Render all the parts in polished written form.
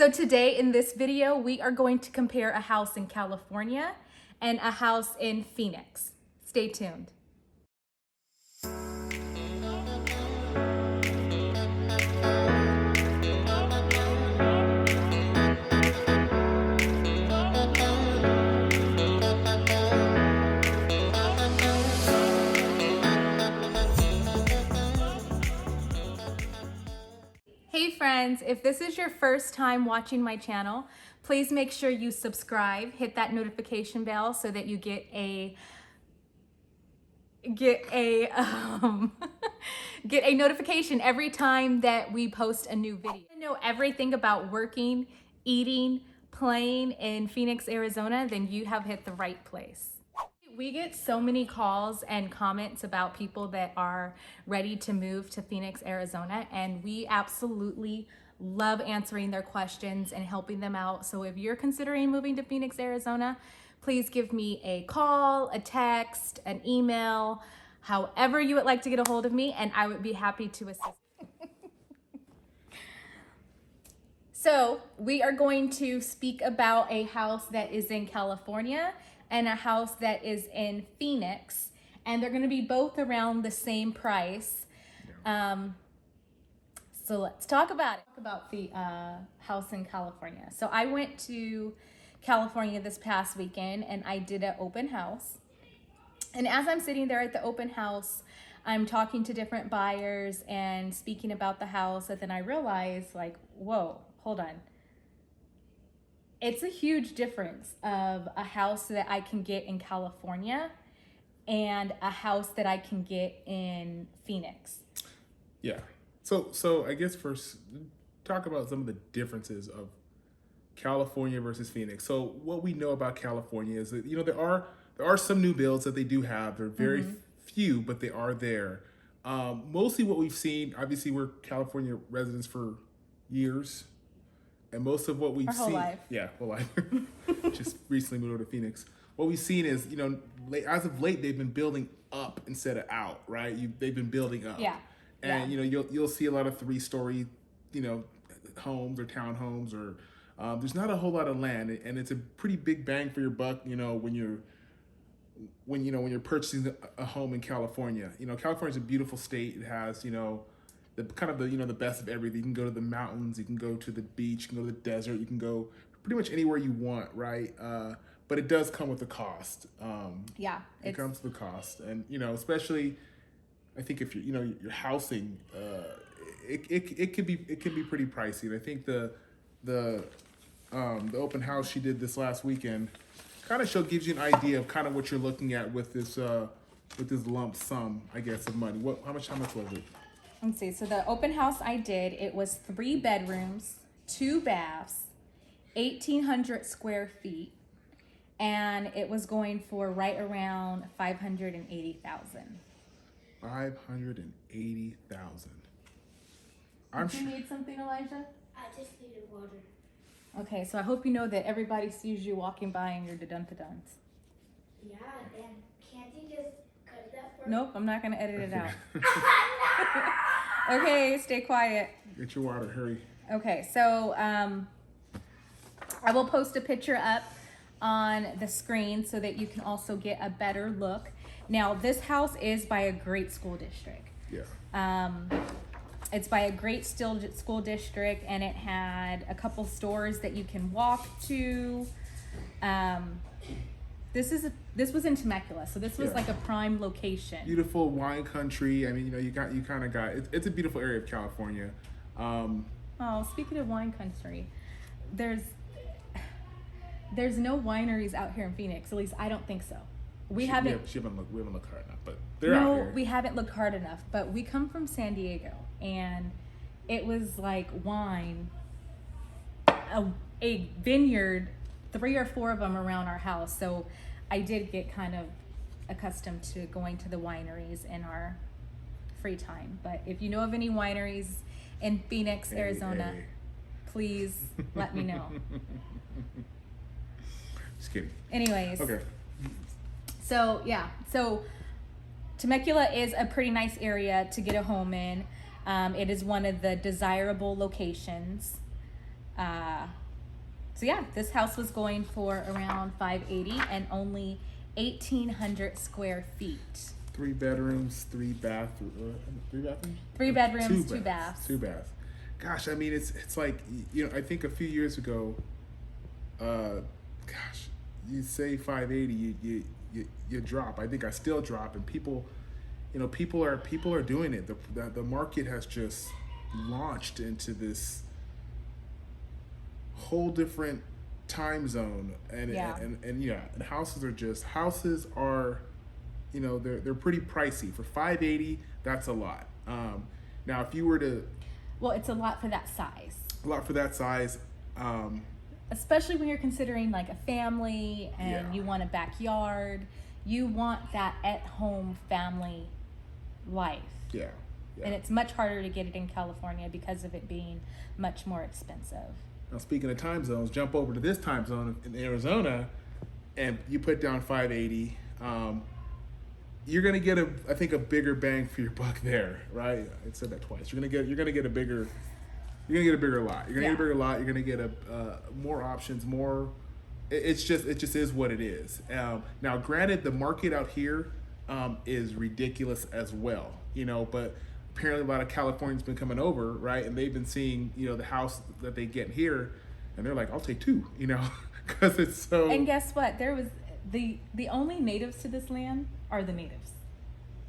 So today in this video, we are going to compare a house in California and a house in Phoenix. Stay tuned. Hey friends, if this is your first time watching my channel, please make sure you subscribe, hit that notification bell so that you get a get a notification every time that we post a new video. If you know everything about working, eating, playing in Phoenix, Arizona, then you have hit the right place. We get so many calls and comments about people that are ready to move to Phoenix, Arizona, and we absolutely love answering their questions and helping them out. So if you're considering moving to Phoenix, Arizona, please give me a call, a text, an email, however you would like to get a hold of me, and I would be happy to assist. So we are going to speak about a house that is in California and a house that is in Phoenix, and they're going to be both around the same price. So let's talk about it. Talk about the house in California. So I went to California this past weekend and I did an open house. And as I'm sitting there at the open house, I'm talking to different buyers and speaking about the house, and then I realized, like, whoa, hold on. It's a huge difference of a house that I can get in California and a house that I can get in Phoenix. Yeah. So I guess first talk about some of the differences of California versus Phoenix. So what we know about California is that, there are some new builds that they do have. They're very few, but they are there. Mostly what we've seen, obviously we're California residents for years. And most of what we've Our whole seen, life. yeah, whole life, just recently moved over to Phoenix. What we've seen is, as of late, they've been building up instead of out, right? They've been building up. Yeah. And, you'll see a lot of 3-story, homes or townhomes, or there's not a whole lot of land, and it's a pretty big bang for your buck, when you're purchasing a home in California. California's a beautiful state. It has, the best of everything. You can go to the mountains, you can go to the beach, you can go to the desert, you can go pretty much anywhere you want, right? But it does come with a cost. It comes with a cost, and especially, I think if you're housing, it could be pretty pricey. And I think the open house she did this last weekend kind of gives you an idea of kind of what you're looking at with this lump sum, I guess, of money. How much was it? Let's see. So the open house I did, it was 3 bedrooms, 2 baths, 1,800 square feet, and it was going for right around $580,000. 580,000. Do you need something, Elijah? I just needed water. Okay, so I hope you know that everybody sees you walking by and you're dun-to-duns. Yeah, and can't you just cut that for Nope, I'm not going to edit it out. Okay, stay quiet. Get your water, hurry. Okay, so I will post a picture up on the screen so that you can also get a better look. Now, this house is by a great school district. Yeah. It's by a great school district, and it had a couple stores that you can walk to. This was in Temecula, so this was like a prime location. Beautiful wine country. I mean, you kind of got it's a beautiful area of California. Oh, speaking of wine country, there's no wineries out here in Phoenix. At least I don't think so. We haven't looked hard enough, but they're out here. We haven't looked hard enough. But we come from San Diego, and it was like wine, a vineyard, 3 or 4 of them around our house. So I did get kind of accustomed to going to the wineries in our free time. But if you know of any wineries in Phoenix, Arizona, please let me know. Just kidding. Anyways. Okay. So Temecula is a pretty nice area to get a home in. It is one of the desirable locations. So yeah, this house was going for around 580 and only 1,800 square feet. 3 bedrooms, 3 bathrooms. 3 bedrooms, Two 2 baths. 2 baths. Gosh, I mean, it's like, you know, I think a few years ago, gosh, you say 580, you drop. I think I still drop, and people, you know, people are doing it. The market has just launched into this whole different time zone, and Yeah. and houses are, you know, they're pretty pricey. For 580, that's a lot. Now if you were to, Well, it's a lot for that size. a lot for that size, Especially when you're considering like a family and Yeah. you want a backyard. You want that at-home family life. yeah, yeah. And it's much harder to get it in California because of it being much more expensive. Now, speaking of time zones, jump over to this time zone in Arizona, and you put down 580. You're gonna get I think a bigger bang for your buck there, right? I said that twice. You're gonna get a bigger lot. You're gonna get a bigger lot. You're gonna get more options, more. It just is what it is. Now, granted, the market out here is ridiculous as well, you know, but apparently a lot of Californians been coming over, right? And they've been seeing, you know, the house that they get here, and they're like, I'll take 2, you know, because it's so. And guess what? There was the only natives to this land are the natives.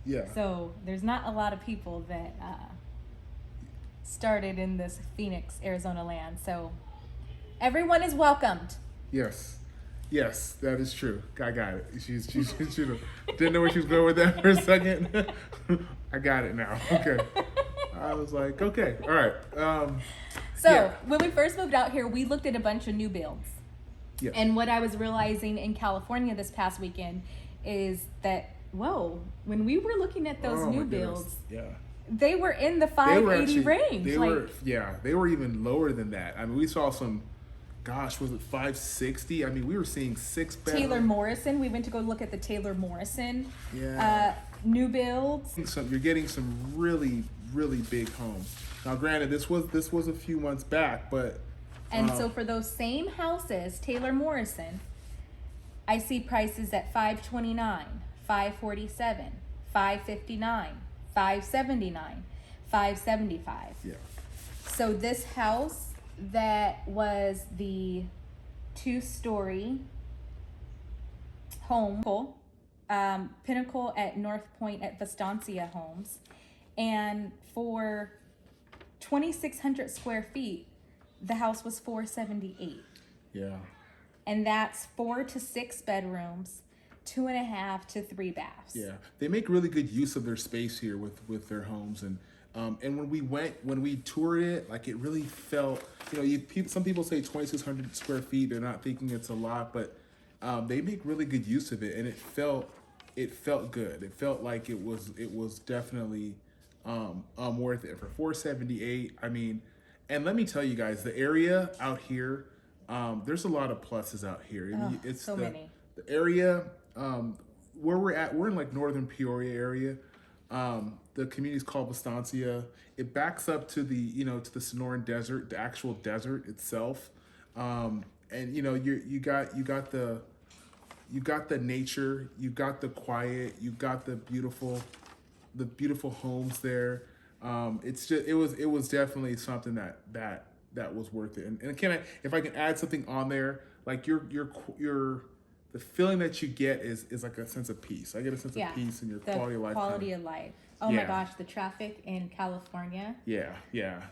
Yeah. So there's not a lot of people that started in this Phoenix, Arizona land. So everyone is welcomed. Yes. Yes, that is true. I got it. She didn't know where she was going with that for a second. I got it now. Okay. I was like, okay, all right. So Yeah. when we first moved out here, we looked at a bunch of new builds. Yeah. And what I was realizing in California this past weekend is that, whoa, when we were looking at those Oh, my new goodness. builds, Yeah. they were in the They 580 were range. they were even lower than that. I mean, we saw some, gosh, was it 560? I mean, we were seeing 6 bedroom. Taylor Morrison. We went to go look at the Taylor Morrison Yeah. new builds. You're getting some really, really big homes. Now, granted, this was a few months back, but And so for those same houses, Taylor Morrison, I see prices at 529, 547, 559, 579, 575. yeah, So this house that was the 2-story home, Pinnacle at North Point at Vastancia Homes, and for 2,600 square feet, the house was $478, yeah, and that's 4 to 6 bedrooms, 2.5 to 3 baths. yeah. They make really good use of their space here with their homes, and when we toured it, like, it really felt, you know, some people say 2,600 square feet, they're not thinking it's a lot, but they make really good use of it, and it felt good. It felt like it was definitely worth it for 478. I mean, and let me tell you guys, the area out here, there's a lot of pluses out here. Oh, It's so many. The area where we're at, we're in like northern Peoria area. The community is called Vastancia. It backs up to the to the Sonoran Desert, the actual desert itself. And you got the nature, you got the quiet, you got the beautiful homes there. It was definitely something that was worth it. And if I can add something on there, like the feeling that you get is like a sense of peace. I get a sense of peace in your the quality of life. quality of life. Oh my Yeah. gosh, the traffic in California. Yeah.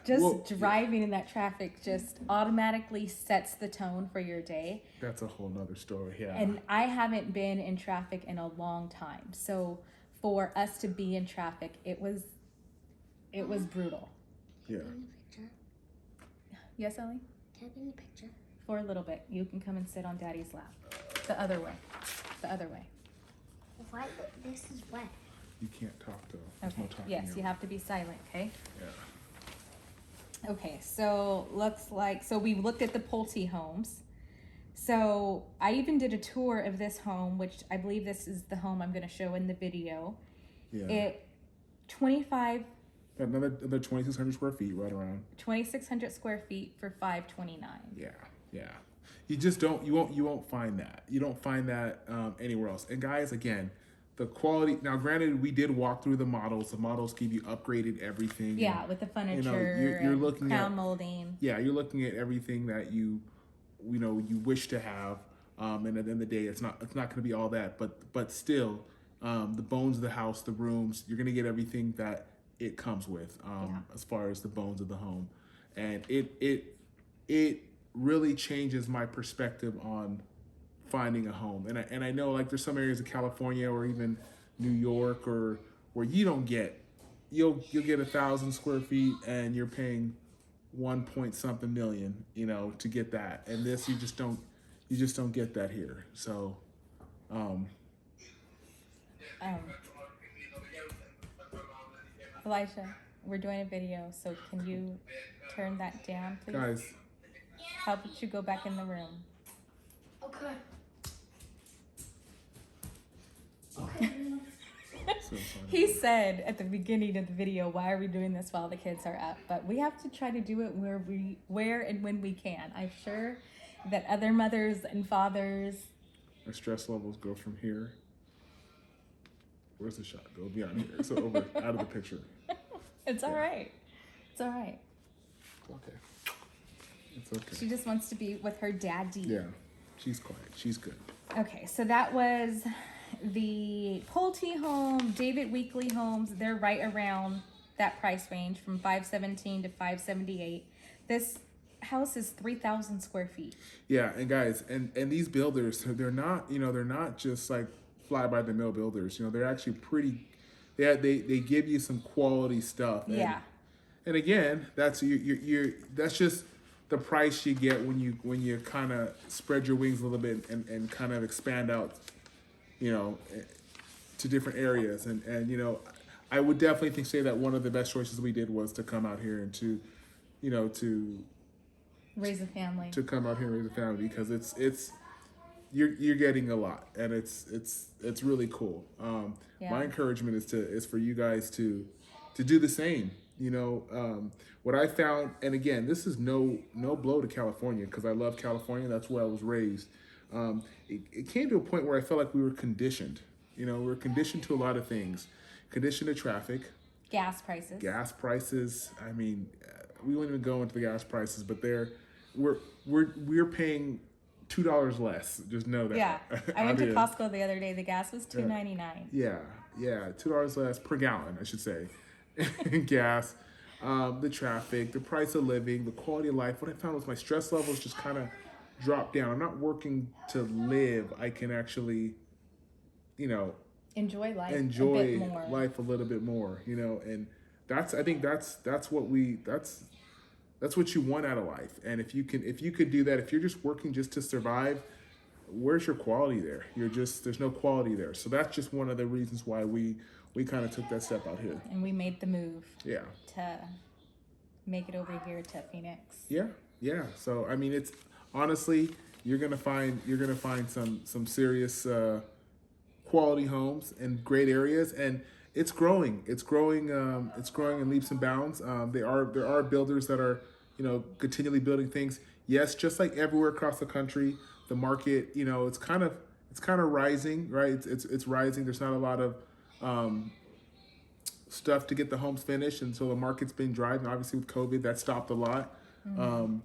Just driving in that traffic just automatically sets the tone for your day. That's a whole nother story. Yeah. And I haven't been in traffic in a long time. So for us to be in traffic, it was brutal. Yeah. Can I be in the picture? Yes, Ellie? Can I be in the picture? For a little bit. You can come and sit on Daddy's lap. The other way. The other way. Why? This is wet. You can't talk though. There's Okay. no talking Yes, you over. have to be silent, okay? Yeah. Okay, so we looked at the Pulte homes. So I even did a tour of this home, which I believe this is the home I'm going to show in the video. Yeah. It 25 Another 2,600 square feet, right around. 2,600 square feet for $529. Yeah. You just you won't find that. You don't find that anywhere else. And guys, again, the quality. Now, granted, we did walk through the models. The models give you upgraded everything. Yeah, with the furniture, you're and looking crown at molding. Yeah, you're looking at everything that you wish to have. And at the end of the day, it's not going to be all that, but still, the bones of the house, the rooms, you're going to get everything that it comes with, as far as the bones of the home, and it really changes my perspective on finding a home. And I know, like, there's some areas of California or even New York or where you'll get 1,000 square feet and you're paying 1 point something million, to get that. And this, you just don't get that here. So, Elijah, we're doing a video, so can you turn that down, please? guys, How about you go back in the room? Okay. Okay. so sorry. He said at the beginning of the video, why are we doing this while the kids are up? But we have to try to do it where and when we can. I'm sure that other mothers and fathers. My stress levels go from here. Where's the shot? Go beyond here. So over out of the picture. It's all right. It's all right. Okay. It's okay. She just wants to be with her daddy. Yeah. She's quiet. She's good. Okay, so that was the Pulte home, David Weekley homes. They're right around that price range from $517 to $578. This house is 3,000 square feet. Yeah, and guys, and these builders, they're not just like fly by the mill builders. They're actually pretty. They give you some quality stuff. Yeah. And again, that's that's just the price you get when you kind of spread your wings a little bit and kind of expand out, to different areas. And I would definitely say that one of the best choices we did was to come out here and to Raise a family. to come out here and raise a family, because it's you're getting a lot, and it's really cool. Yeah. My encouragement is for you guys to do the same. What I found, and again, this is no blow to California, because I love California. That's where I was raised. It came to a point where I felt like we were conditioned. We were conditioned to a lot of things, conditioned to traffic, Gas prices. gas prices. I mean, we won't even go into the gas prices, but we're paying $2 less. Just know that. Yeah. I went to mean, Costco the other day. The gas was $2.99. Yeah, $2 less per gallon, I should say. Gas, the traffic, the price of living, the quality of life. What I found was my stress levels just kind of dropped down. I'm not working to live. I can actually, Enjoy life enjoy a bit more. life a little bit more. And I think that's what you want out of life. And if you could do that, if you're just working just to survive, where's your quality there? There's no quality there. So that's just one of the reasons why we kind of took that step out here. And we made the move. Yeah. To make it over here to Phoenix. Yeah. So I mean, it's honestly, you're gonna find some serious quality homes in great areas, and it's growing. It's growing in leaps and bounds. There are builders that are continually building things. Yes, just like everywhere across the country, the market it's kind of rising, right? It's rising. There's not a lot of stuff to get the homes finished, and so the market's been dry. And obviously with COVID, that stopped a lot. Mm-hmm.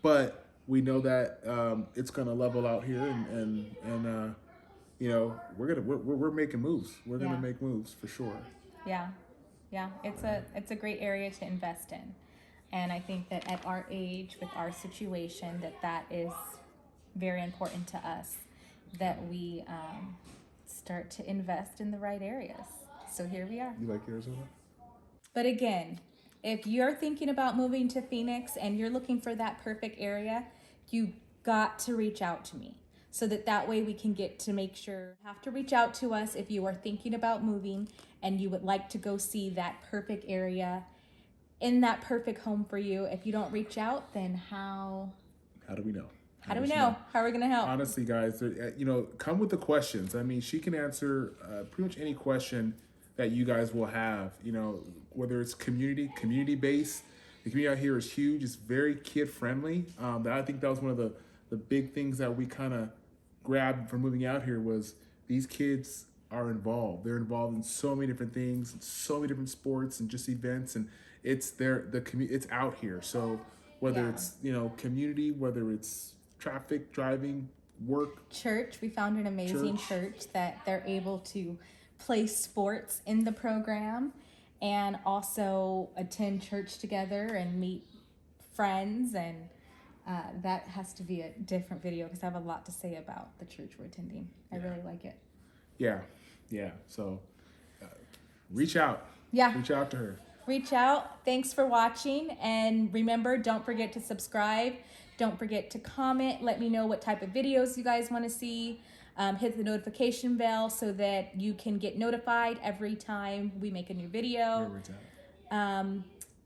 But we know that it's gonna level out here, and we're making moves. We're gonna make moves for sure. Yeah. It's a great area to invest in, and I think that at our age, with our situation, that is very important to us, that we start to invest in the right areas. So here we are. You like Arizona? But again, if you're thinking about moving to Phoenix and you're looking for that perfect area, you got to reach out to me, so that way we can get to make sure. You have to reach out to us if you are thinking about moving and you would like to go see that perfect area in that perfect home for you. If you don't reach out, then how do we know? How do we know? How are we going to help? Honestly, guys, come with the questions. I mean, she can answer pretty much any question that you guys will have. You know, whether it's community based. The community out here is huge. It's very kid friendly. I think that was one of the big things that we kind of grabbed from moving out here was these kids are involved. They're involved in so many different things, so many different sports and just events, and it's it's out here. So whether Yeah. it's community, whether it's traffic, driving, work. Church, we found an amazing church that they're able to play sports in the program and also attend church together and meet friends, and that has to be a different video because I have a lot to say about the church we're attending. I really like it. Yeah. So reach out. Yeah. Reach out to her. Reach out. Thanks for watching, and remember, don't forget to subscribe. Don't forget to comment. Let me know what type of videos you guys want to see. Hit the notification bell so that you can get notified every time we make a new video. Reach out.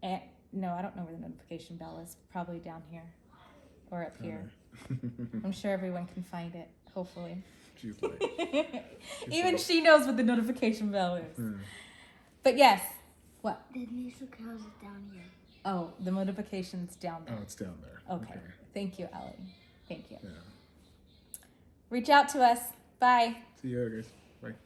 And no, I don't know where the notification bell is. Probably down here or up here. I'm sure everyone can find it, hopefully. She's like, Even she knows what the notification bell is. But yes, what? The music house is down here. Oh, the notification's down there. oh, it's down there. Okay. Thank you, Ellie. Thank you. Yeah. Reach out to us. Bye. See you later, guys. Bye.